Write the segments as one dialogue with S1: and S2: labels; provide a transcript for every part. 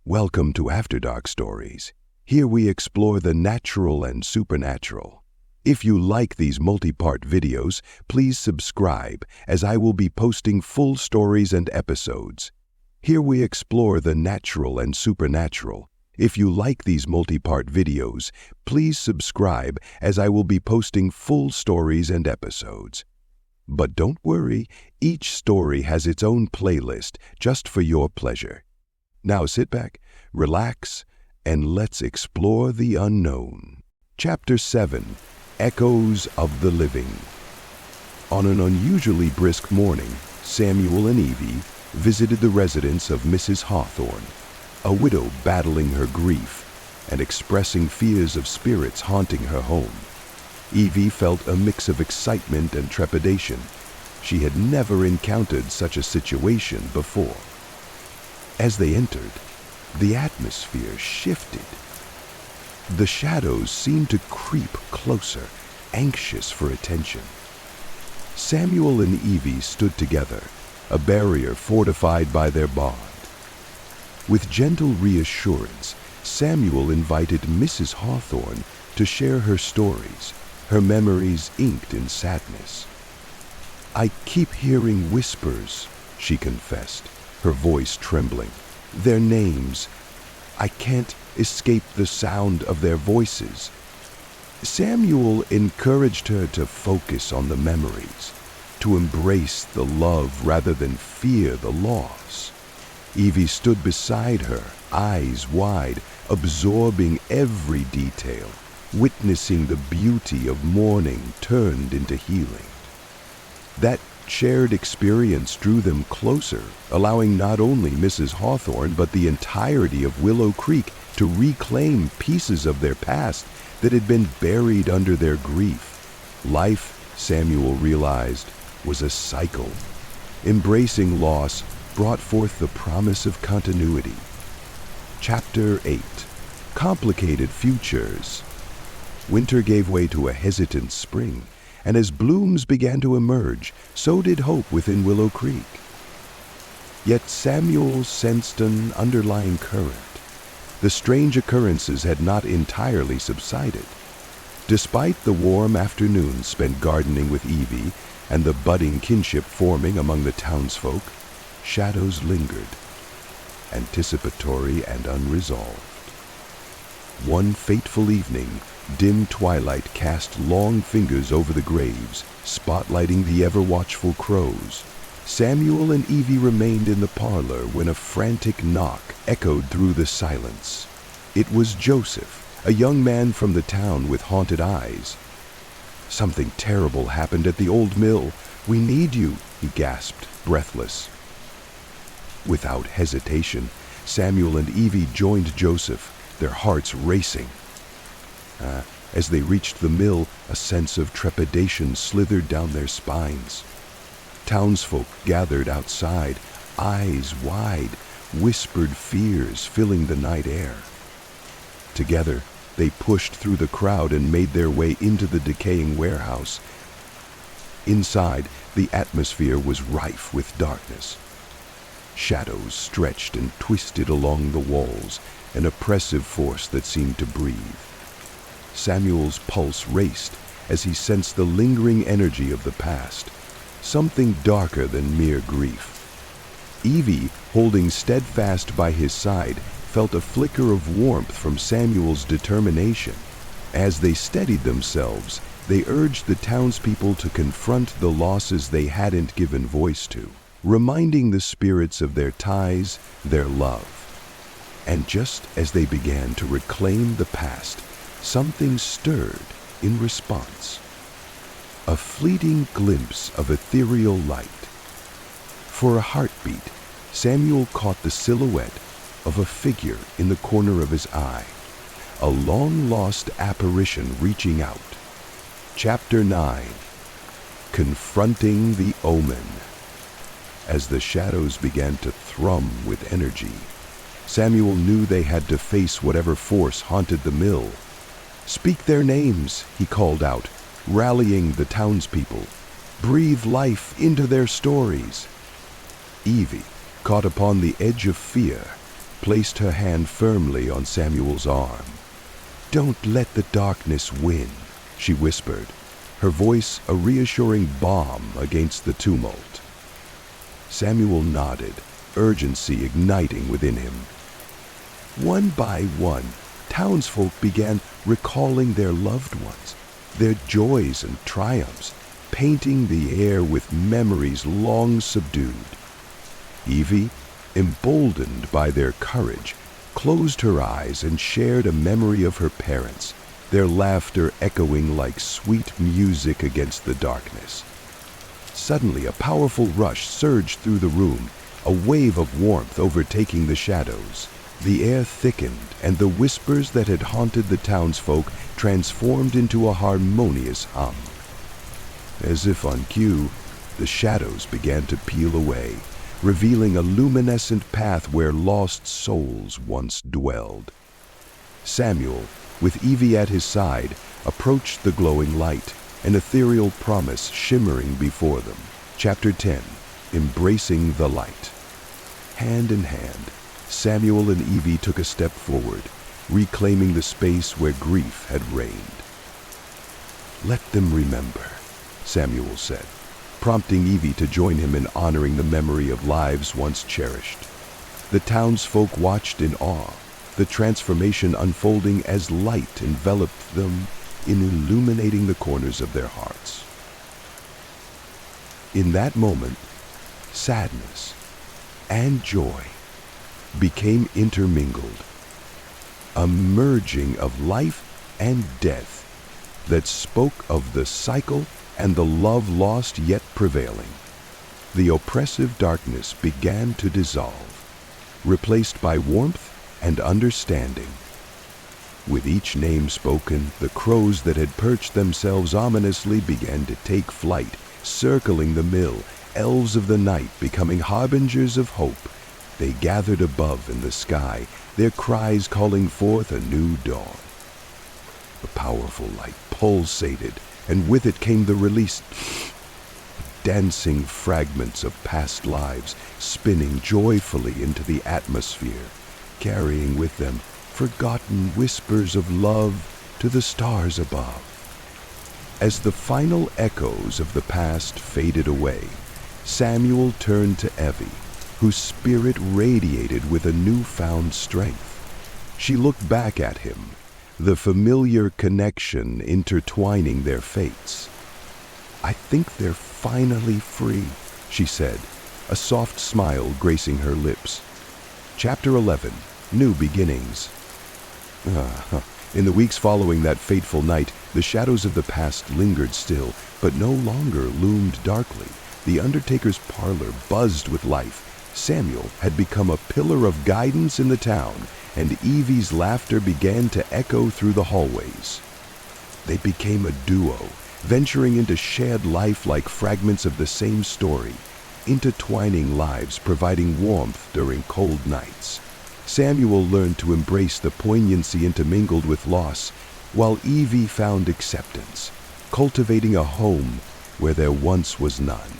S1: Welcome to After Dark Stories. Here we explore the natural and supernatural. If you like these multi-part videos, please subscribe, as I will be posting full stories and episodes. Here we explore the natural and supernatural. If you like these multi-part videos, please subscribe, as I will be posting full stories and episodes. But don't worry, each story has its own playlist just for your pleasure. Now sit back, relax, and let's explore the unknown. Chapter 7, Echoes of the Living. On an unusually brisk morning, Samuel and Evie visited the residence of Mrs. Hawthorne, a widow battling her grief and expressing fears of spirits haunting her home. Evie felt a mix of excitement and trepidation. She had never encountered such a situation before. As they entered, the atmosphere shifted. The shadows seemed to creep closer, anxious for attention. Samuel and Evie stood together, a barrier fortified by their bond. With gentle reassurance, Samuel invited Mrs. Hawthorne to share her stories, her memories inked in sadness. "I keep hearing whispers," she confessed, her voice trembling. "Their names. I can't escape the sound of their voices." Samuel encouraged her to focus on the memories, to embrace the love rather than fear the loss. Evie stood beside her, eyes wide, absorbing every detail, witnessing the beauty of mourning turned into healing. That shared experience drew them closer, allowing not only Mrs. Hawthorne but the entirety of Willow Creek to reclaim pieces of their past that had been buried under their grief. Life, Samuel realized, was a cycle. Embracing loss brought forth the promise of continuity. Chapter 8, Complicated Futures. Winter gave way to a hesitant spring, and as blooms began to emerge, so did hope within Willow Creek. Yet Samuel sensed an underlying current. The strange occurrences had not entirely subsided. Despite the warm afternoons spent gardening with Evie and the budding kinship forming among the townsfolk, shadows lingered, anticipatory and unresolved. One fateful evening, dim twilight cast long fingers over the graves, spotlighting the ever-watchful crows. Samuel and Evie remained in the parlor when a frantic knock echoed through the silence. It was Joseph, a young man from the town with haunted eyes. "Something terrible happened at the old mill. We need you," he gasped, breathless. Without hesitation, Samuel and Evie joined Joseph, their hearts racing. As they reached the mill, a sense of trepidation slithered down their spines. Townsfolk gathered outside, eyes wide, whispered fears filling the night air. Together, they pushed through the crowd and made their way into the decaying warehouse. Inside, the atmosphere was rife with darkness. Shadows stretched and twisted along the walls, an oppressive force that seemed to breathe. Samuel's pulse raced as he sensed the lingering energy of the past, something darker than mere grief. Evie, holding steadfast by his side, felt a flicker of warmth from Samuel's determination. As they steadied themselves, they urged the townspeople to confront the losses they hadn't given voice to, reminding the spirits of their ties, their love. And just as they began to reclaim the past, something stirred in response. A fleeting glimpse of ethereal light. For a heartbeat, Samuel caught the silhouette of a figure in the corner of his eye, a long-lost apparition reaching out. Chapter 9, Confronting the Omen. As the shadows began to thrum with energy, Samuel knew they had to face whatever force haunted the mill. "Speak their names," he called out, rallying the townspeople. "Breathe life into their stories." Evie, caught upon the edge of fear, placed her hand firmly on Samuel's arm. "Don't let the darkness win," she whispered, her voice a reassuring balm against the tumult. Samuel nodded, urgency igniting within him. One by one, townsfolk began recalling their loved ones, their joys and triumphs, painting the air with memories long subdued. Evie, emboldened by their courage, closed her eyes and shared a memory of her parents, their laughter echoing like sweet music against the darkness. Suddenly, a powerful rush surged through the room, a wave of warmth overtaking the shadows. The air thickened, and the whispers that had haunted the townsfolk transformed into a harmonious hum. As if on cue, the shadows began to peel away, revealing a luminescent path where lost souls once dwelled. Samuel, with Evie at his side, approached the glowing light, an ethereal promise shimmering before them. Chapter 10, Embracing the Light. Hand in hand, Samuel and Evie took a step forward, reclaiming the space where grief had reigned. "Let them remember," Samuel said, prompting Evie to join him in honoring the memory of lives once cherished. The townsfolk watched in awe, the transformation unfolding as light enveloped them, illuminating the corners of their hearts. In that moment, sadness and joy became intermingled, a merging of life and death that spoke of the cycle and the love lost yet prevailing. The oppressive darkness began to dissolve, replaced by warmth and understanding. With each name spoken, the crows that had perched themselves ominously began to take flight, circling the mill, elves of the night becoming harbingers of hope. They gathered above in the sky, their cries calling forth a new dawn. The powerful light pulsated, and with it came the release, dancing fragments of past lives spinning joyfully into the atmosphere, carrying with them forgotten whispers of love to the stars above. As the final echoes of the past faded away, Samuel turned to Evie, whose spirit radiated with a newfound strength. She looked back at him, the familiar connection intertwining their fates. "I think they're finally free," she said, a soft smile gracing her lips. Chapter 11, New Beginnings. In the weeks following that fateful night, the shadows of the past lingered still, but no longer loomed darkly. The undertaker's parlor buzzed with life. Samuel had become a pillar of guidance in the town, and Evie's laughter began to echo through the hallways. They became a duo, venturing into shared life like fragments of the same story, intertwining lives providing warmth during cold nights. Samuel learned to embrace the poignancy intermingled with loss, while Evie found acceptance, cultivating a home where there once was none.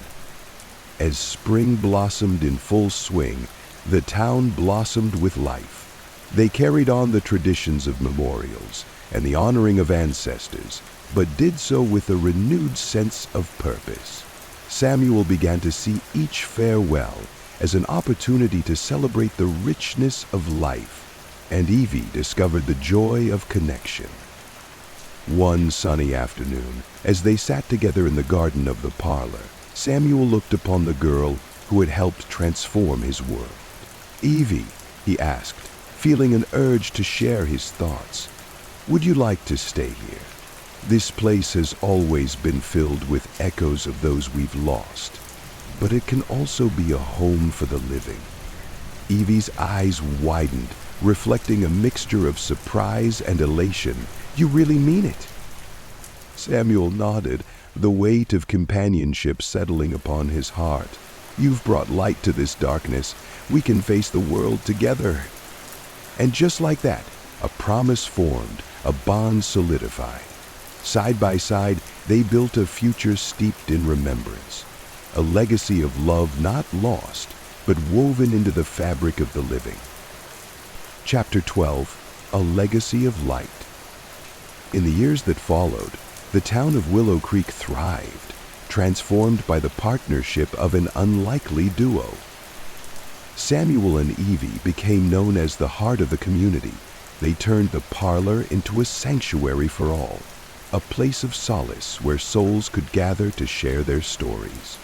S1: As spring blossomed in full swing, the town blossomed with life. They carried on the traditions of memorials and the honoring of ancestors, but did so with a renewed sense of purpose. Samuel began to see each farewell as an opportunity to celebrate the richness of life, and Evie discovered the joy of connection. One sunny afternoon, as they sat together in the garden of the parlor, Samuel looked upon the girl who had helped transform his world. "Evie," he asked, feeling an urge to share his thoughts, "would you like to stay here? This place has always been filled with echoes of those we've lost, but it can also be a home for the living." Evie's eyes widened, reflecting a mixture of surprise and elation. "You really mean it?" Samuel nodded, the weight of companionship settling upon his heart. "You've brought light to this darkness. We can face the world together." And just like that, a promise formed, a bond solidified. Side by side, they built a future steeped in remembrance, a legacy of love not lost, but woven into the fabric of the living. Chapter 12, A Legacy of Light. In the years that followed, the town of Willow Creek thrived, transformed by the partnership of an unlikely duo. Samuel and Evie became known as the heart of the community. They turned the parlor into a sanctuary for all, a place of solace where souls could gather to share their stories.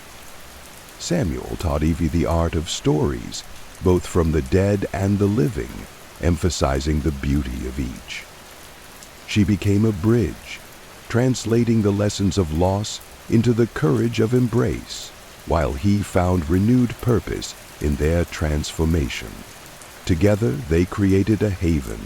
S1: Samuel taught Evie the art of stories, both from the dead and the living, emphasizing the beauty of each. She became a bridge, translating the lessons of loss into the courage of embrace, while he found renewed purpose in their transformation. Together, they created a haven,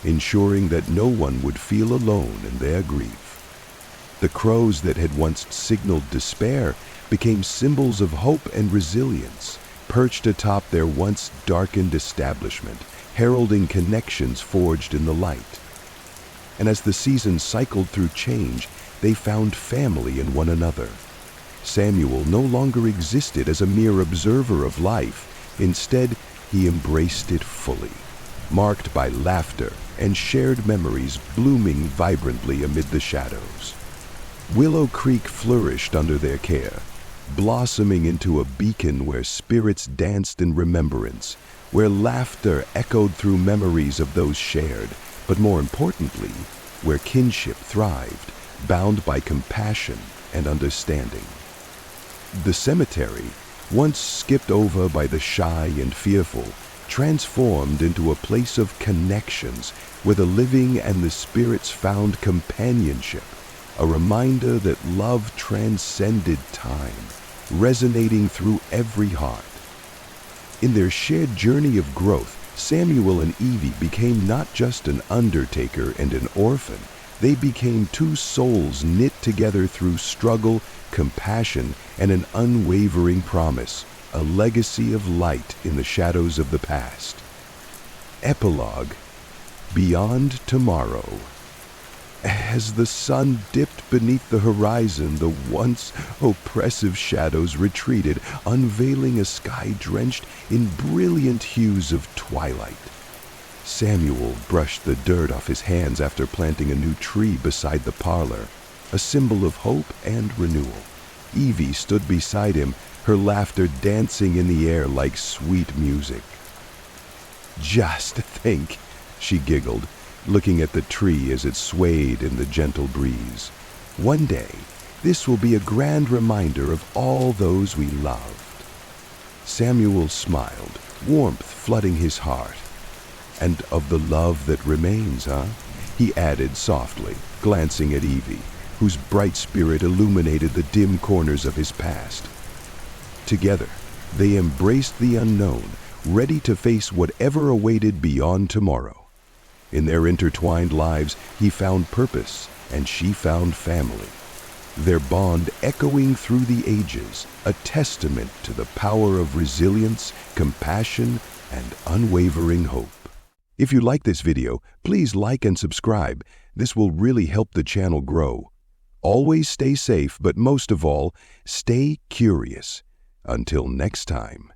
S1: ensuring that no one would feel alone in their grief. The crows that had once signaled despair became symbols of hope and resilience, perched atop their once darkened establishment, heralding connections forged in the light. And as the seasons cycled through change, they found family in one another. Samuel no longer existed as a mere observer of life. Instead, he embraced it fully, marked by laughter and shared memories blooming vibrantly amid the shadows. Willow Creek flourished under their care, blossoming into a beacon where spirits danced in remembrance, where laughter echoed through memories of those shared, but more importantly, where kinship thrived, bound by compassion and understanding. The cemetery, once skipped over by the shy and fearful, transformed into a place of connections where the living and the spirits found companionship, a reminder that love transcended time, resonating through every heart. In their shared journey of growth, Samuel and Evie became not just an undertaker and an orphan. They became two souls knit together through struggle, compassion, and an unwavering promise, a legacy of light in the shadows of the past. Epilogue. Beyond tomorrow. As the sun dipped beneath the horizon, the once oppressive shadows retreated, unveiling a sky drenched in brilliant hues of twilight. Samuel brushed the dirt off his hands after planting a new tree beside the parlor, a symbol of hope and renewal. Evie stood beside him, her laughter dancing in the air like sweet music. "Just think," she giggled, looking at the tree as it swayed in the gentle breeze. "One day, this will be a grand reminder of all those we loved." Samuel smiled, warmth flooding his heart. "And of the love that remains, huh?" he added softly, glancing at Evie, whose bright spirit illuminated the dim corners of his past. Together, they embraced the unknown, ready to face whatever awaited beyond tomorrow. In their intertwined lives, he found purpose, and she found family. Their bond echoing through the ages, a testament to the power of resilience, compassion, and unwavering hope. If you like this video, please like and subscribe. This will really help the channel grow. Always stay safe, but most of all, stay curious. Until next time.